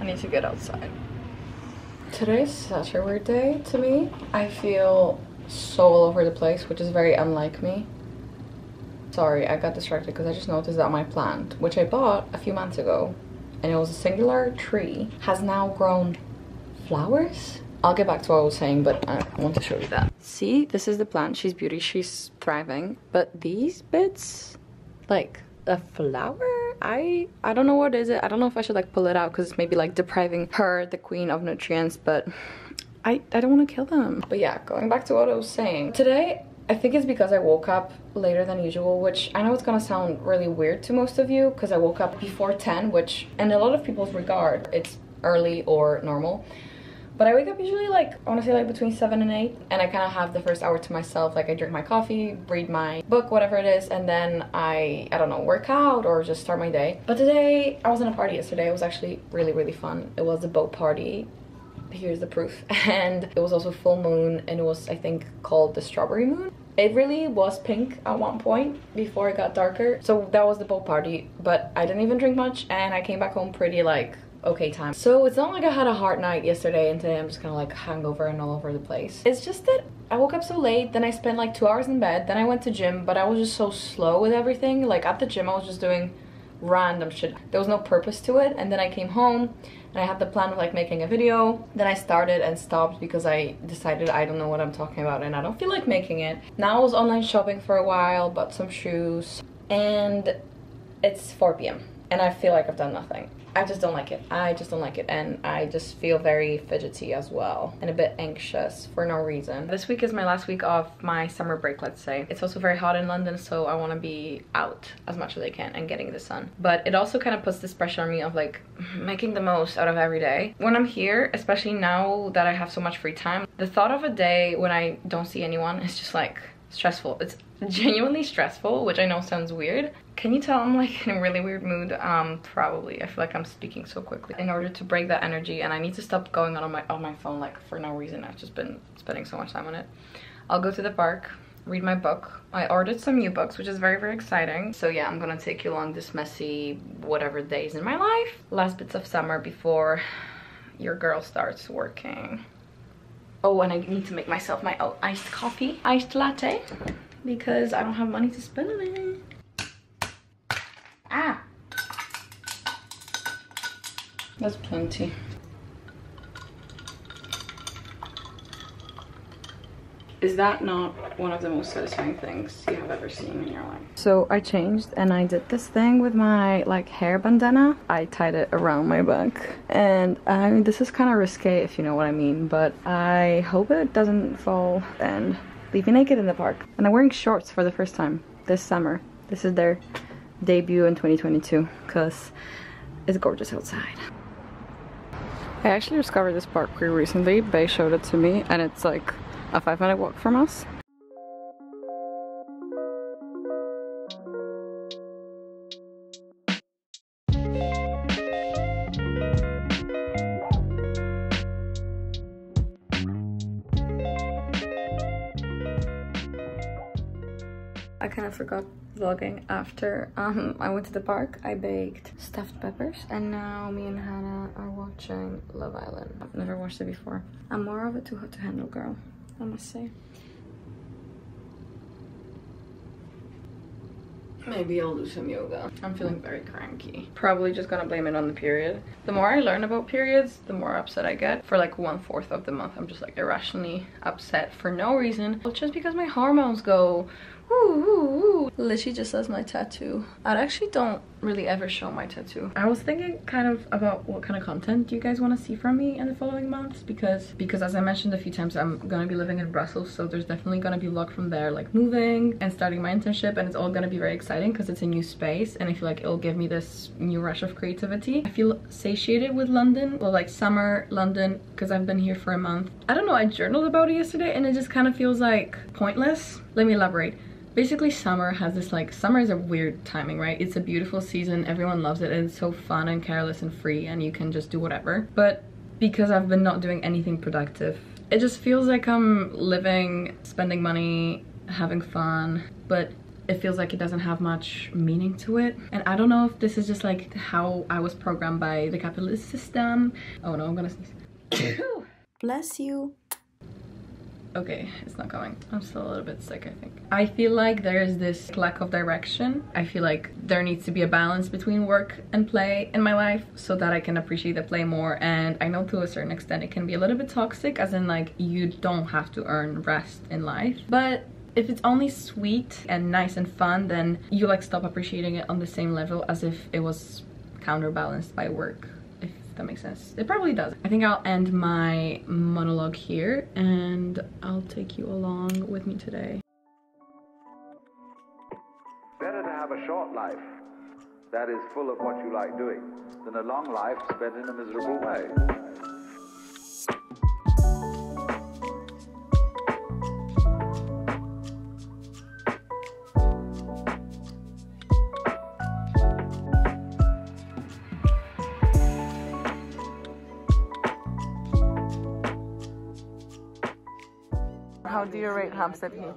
need to get outside. Today's such a weird day to me. I feel so all over the place, which is very unlike me. Sorry, I got distracted because I just noticed that my plant, which I bought a few months ago, and it was a singular tree, has now grown flowers. I'll get back to what I was saying, but I want to show you that. See, this is the plant. She's beauty, she's thriving. But these bits, like a flower, I don't know what is it. I don't know if I should like pull it out because it's maybe like depriving her, the queen, of nutrients, but I don't want to kill them. But yeah, going back to what I was saying. Today, I think it's because I woke up later than usual, which I know it's gonna sound really weird to most of you because I woke up before 10, which in a lot of people's regard, it's early or normal. But I wake up usually like, I want to say like between 7 and 8. And I kind of have the first hour to myself. Like I drink my coffee, read my book, whatever it is. And then I don't know, work out or just start my day. But today, I was in a party yesterday. It was actually really, really fun. It was a boat party. Here's the proof. And it was also full moon. And it was, I think, called the strawberry moon. It really was pink at one point before it got darker. So that was the boat party. But I didn't even drink much. And I came back home pretty like okay time. So it's not like I had a hard night yesterday and today I'm just kind of like hungover and all over the place. It's just that I woke up so late, then I spent like 2 hours in bed, then I went to gym, but I was just so slow with everything. Like at the gym I was just doing random shit. There was no purpose to it. And then I came home and I had the plan of like making a video. Then I started and stopped because I decided I don't know what I'm talking about and I don't feel like making it. Now I was online shopping for a while, bought some shoes, and it's 4 p.m. and I feel like I've done nothing. I just don't like it. I just don't like it. And I just feel very fidgety as well. And a bit anxious for no reason. This week is my last week of my summer break, let's say. It's also very hot in London, so I want to be out as much as I can and getting the sun. But it also kind of puts this pressure on me of like making the most out of every day. When I'm here, especially now that I have so much free time, the thought of a day when I don't see anyone is just like stressful. It's genuinely stressful, which I know sounds weird. Can you tell I'm like in a really weird mood? Probably. I feel like I'm speaking so quickly. In order to break that energy, and I need to stop going on my phone like for no reason. I've just been spending so much time on it. I'll go to the park, read my book. I ordered some new books, which is very, very exciting. So yeah, I'm gonna take you along this messy whatever days in my life. Last bits of summer before your girl starts working. Oh, and I need to make myself my iced coffee, iced latte, because I don't have money to spend on it. Ah! That's plenty. Is that not one of the most satisfying things you have ever seen in your life? So I changed and I did this thing with my like hair bandana. I tied it around my back. And I mean, this is kind of risque if you know what I mean, but I hope it doesn't fall and leave me naked in the park. And I'm wearing shorts for the first time this summer. This is their debut in 2022 because it's gorgeous outside. I actually discovered this park pretty recently. Bae showed it to me and it's like a 5-minute walk from us. I kind of forgot vlogging after I went to the park. I baked stuffed peppers and now me and Hannah are watching Love Island. I've never watched it before. I'm more of a too hot to handle girl, I must say. Maybe I'll do some yoga. I'm feeling very cranky. Probably just gonna blame it on the period. The more I learn about periods, the more upset I get. For like 1/4 of the month, I'm just like irrationally upset for no reason. Just because my hormones go woo woo woo. Literally just as my tattoo. I actually don't really ever show my tattoo. I was thinking kind of about what kind of content you guys want to see from me in the following months because as I mentioned a few times, I'm gonna be living in Brussels, so there's definitely gonna be vlog from there, like moving and starting my internship, and it's all gonna be very exciting because it's a new space and I feel like it'll give me this new rush of creativity. I feel satiated with London, well, like summer London, because I've been here for a month. I don't know, I journaled about it yesterday and it just kind of feels like pointless. Let me elaborate. Basically, summer has this like, summer is a weird timing, right? It's a beautiful season, everyone loves it, and it's so fun and careless and free and you can just do whatever. But because I've been not doing anything productive, it just feels like I'm living, spending money, having fun, but it feels like it doesn't have much meaning to it. And I don't know if this is just like how I was programmed by the capitalist system. Oh no, I'm gonna sneeze. Bless you. Okay, it's not coming. I'm still a little bit sick, I think. I feel like there is this lack of direction. I feel like there needs to be a balance between work and play in my life so that I can appreciate the play more. And I know to a certain extent it can be a little bit toxic, as in like you don't have to earn rest in life. But if it's only sweet and nice and fun, then you like stop appreciating it on the same level as if it was counterbalanced by work. That makes sense. It probably does. I think I'll end my monologue here and I'll take you along with me today. Better to have a short life that is full of what you like doing than a long life spent in a miserable way. How do you rate Hampstead Heath?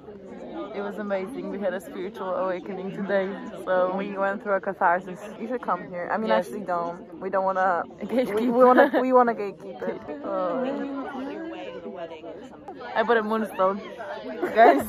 It was amazing. We had a spiritual awakening today, so we went through a catharsis. You should come here. I mean, yes. Actually, don't. We don't wanna. We wanna gatekeep it. I put a moonstone, guys.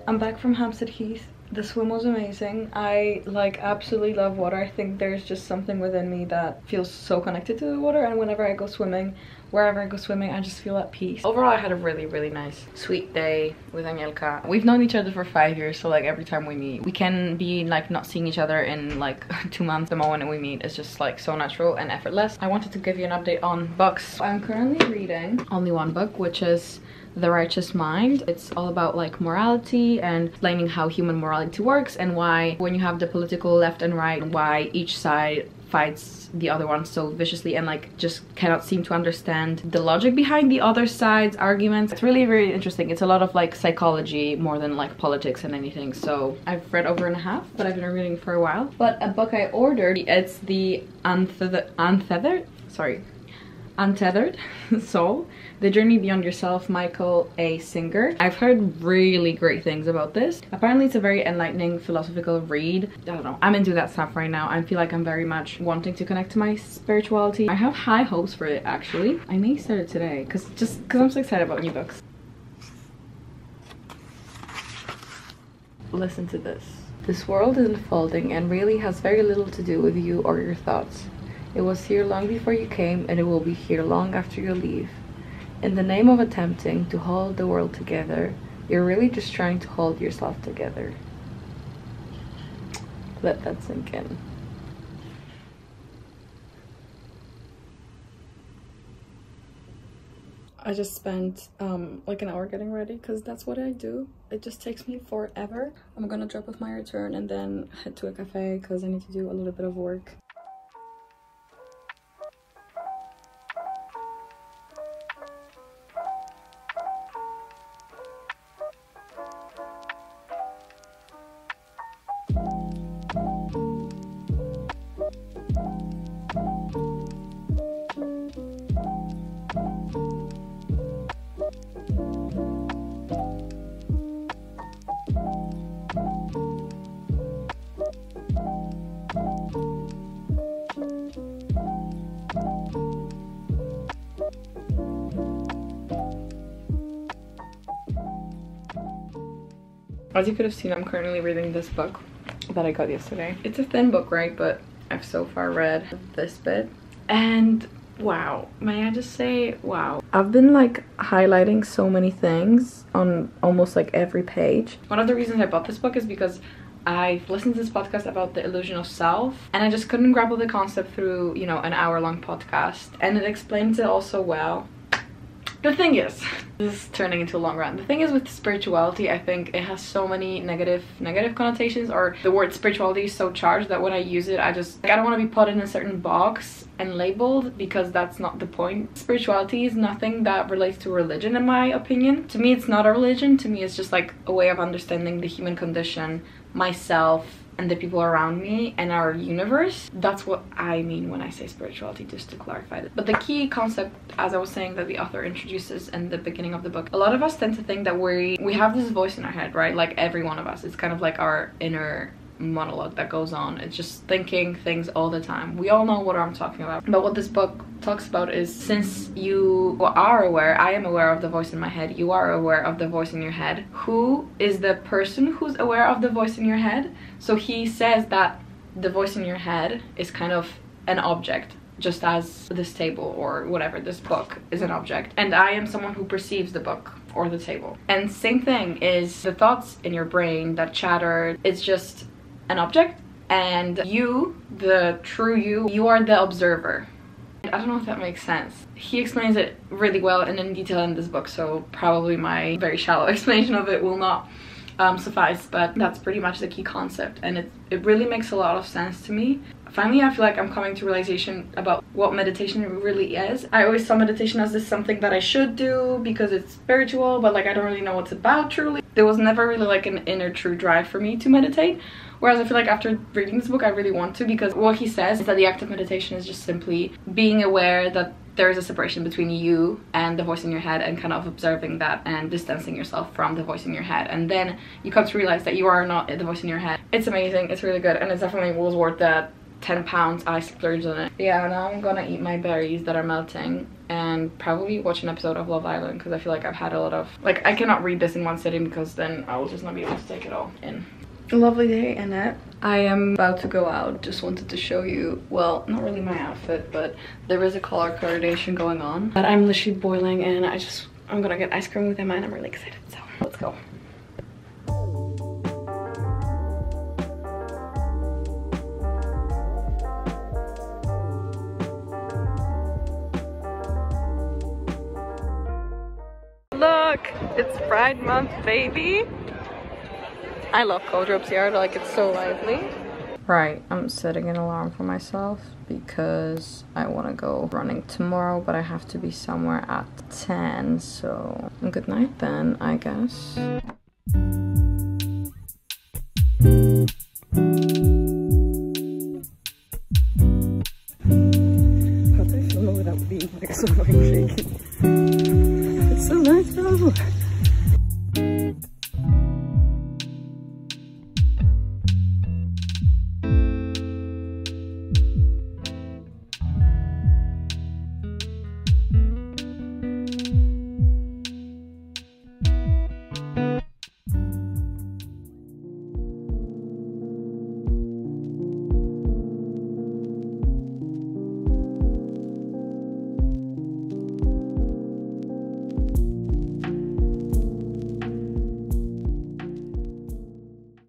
I'm back from Hampstead Heath. The swim was amazing. I like absolutely love water. I think there's just something within me that feels so connected to the water, and whenever I go swimming, wherever I go swimming, I just feel at peace. Overall, I had a really nice sweet day with Anielka. We've known each other for 5 years, so like every time we meet, we can be like not seeing each other in like 2 months. The moment we meet is just like so natural and effortless. I wanted to give you an update on books. I'm currently reading only one book, which is The Righteous Mind. It's all about like morality and explaining how human morality works and why when you have the political left and right, why each side fights the other one so viciously and like just cannot seem to understand the logic behind the other side's arguments. It's really very interesting. It's a lot of like psychology more than like politics and anything. So I've read over and a half, but I've been reading for a while. But a book I ordered, it's the Untethered Soul, The Journey Beyond Yourself, Michael A. Singer. I've heard really great things about this. Apparently it's a very enlightening philosophical read. I don't know, I'm into that stuff right now. I feel like I'm very much wanting to connect to my spirituality. I have high hopes for it actually. I may start it today because I'm so excited about new books. Listen to this. This world is unfolding and really has very little to do with you or your thoughts. It was here long before you came, and it will be here long after you leave. In the name of attempting to hold the world together, you're really just trying to hold yourself together. Let that sink in. I just spent like an hour getting ready because that's what I do. It just takes me forever. I'm gonna drop off my return and then head to a cafe because I need to do a little bit of work. As you could have seen, I'm currently reading this book that I got yesterday. It's a thin book, right? But I've so far read this bit. And wow, may I just say, wow. I've been like highlighting so many things on almost like every page. One of the reasons I bought this book is because I've listened to this podcast about the illusion of self, and I just couldn't grapple the concept through, you know, an hour-long podcast. And it explains it all so well. The thing is, this is turning into a long rant. The thing is with spirituality, I think it has so many negative connotations, or the word spirituality is so charged that when I use it, I don't want to be put in a certain box and labeled, because that's not the point. Spirituality is nothing that relates to religion, in my opinion. To me, it's not a religion. To me, it's just like a way of understanding the human condition, myself, and the people around me, and our universe. That's what I mean when I say spirituality, just to clarify that. But the key concept, as I was saying, that the author introduces in the beginning of the book, a lot of us tend to think that we have this voice in our head, right? Like every one of us. It's kind of like our inner monologue that goes on. It's just thinking things all the time. We all know what I'm talking about. But what this book talks about is, since you are aware, I am aware of the voice in my head, you are aware of the voice in your head, who is the person who's aware of the voice in your head? So he says that the voice in your head is kind of an object, just as this table or whatever, this book is an object, and I am someone who perceives the book or the table. And same thing is the thoughts in your brain that chatter, it's just an object, and you, the true you are the observer. I don't know if that makes sense. He explains it really well and in detail in this book, so probably my very shallow explanation of it will not suffice, but that's pretty much the key concept, and it really makes a lot of sense to me. Finally, I feel like I'm coming to realization about what meditation really is. I always saw meditation as this something that I should do because it's spiritual, but like I don't really know what it's about truly. There was never really like an inner true drive for me to meditate. Whereas I feel like after reading this book, I really want to, because what he says is that the act of meditation is just simply being aware that there is a separation between you and the voice in your head, and kind of observing that and distancing yourself from the voice in your head. And then you come to realize that you are not the voice in your head. It's amazing. It's really good. And it definitely was worth that 10 pounds I splurged on it. Yeah, now I'm gonna eat my berries that are melting and probably watch an episode of Love Island, because I feel like I've had a lot of, like, I cannot read this in one sitting because then I will just not be able to take it all in. A lovely day, Annette. I am about to go out. Just wanted to show you, well, not really my outfit, but there is a color coordination going on. But I'm literally boiling, and I'm gonna get ice cream with Emma, and I'm really excited, so let's go. Look, it's Pride Month, baby. I love Coldrop's Yard, like it's so lively. Right, I'm setting an alarm for myself because I want to go running tomorrow, but I have to be somewhere at 10, so good night then, I guess. How do I film without being like so fucking shaky? It's so nice though.